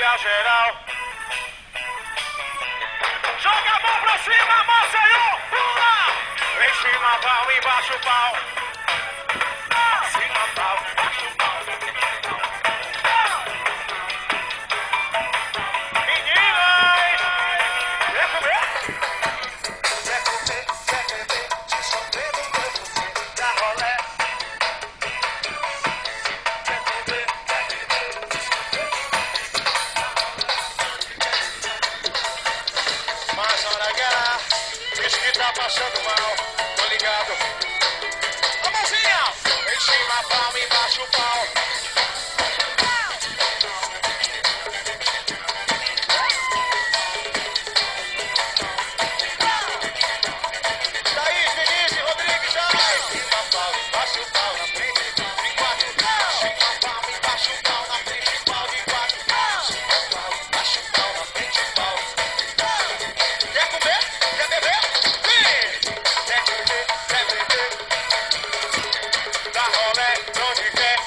pega geral. Joga a mão pra cima, Maceió, pula! Em cima pau, embaixo pau. Cima pau, embaixo pau. Meninas! Quer comer? Quer comer, quer beber, te escondendo no você, dá rolé. Quer comer, quer beber, te escondendo. Mas hora H, diz que tá passando mal, tô ligado. A mãozinha! Em cima pau, embaixo pau. Daí, Denise, Rodrigues, daí! Em cima pau, embaixo pau, na frente pau de quatro. Cima pau, embaixo pau, na frente pau de quatro. Cima pau, embaixo pau, na frente pau. Quer comer? Quer beber? Vem! Quer comer? Quer beber? Dá rolé onde quer.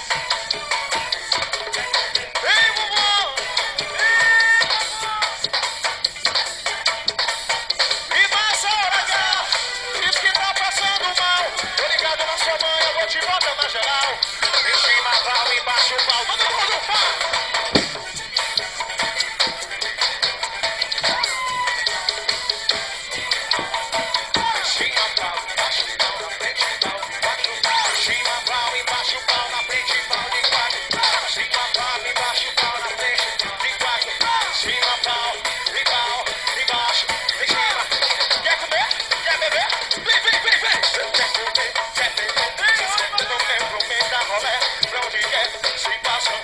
Vem, vovô! E passa a hora H, diz que tá passando mal. Tô ligado na sua mãe, eu vou te botar na geral. Em cima pau, embaixo pau, todo mundo fala. Cima pau, embaixo pau, na frente pau de quatro. Cima pau, embaixo pau, na frente pau de quatro. Cima pau, embaixo pau, na frente de quatro. Cima pau, de pau, embaixo, em cima. Quer comer? Quer beber? Vem, vem, vem, vem. Quer comer? Quer beber? Se esquenta no tempo, vem dar rolé. Pra onde quer, se passa.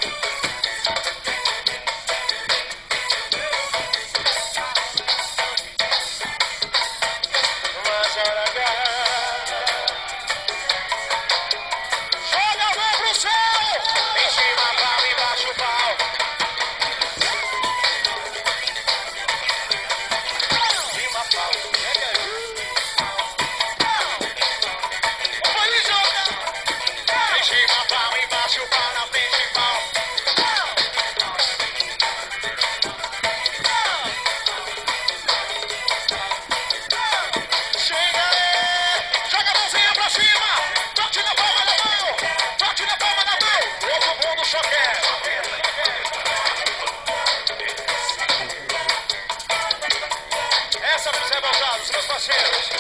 Mas hora H. Joga a mão pro céu! Em cima pau, embaixo pau. Cima pau, pega aí. Vamos aí, joga! Em cima pau, embaixo pau, na frente pau. Chega aí! Joga a mãozinha pra cima! Toque na palma da mão! Toque na palma da mão! Todo mundo só quer! Essa para os revoltados, meus parceiros!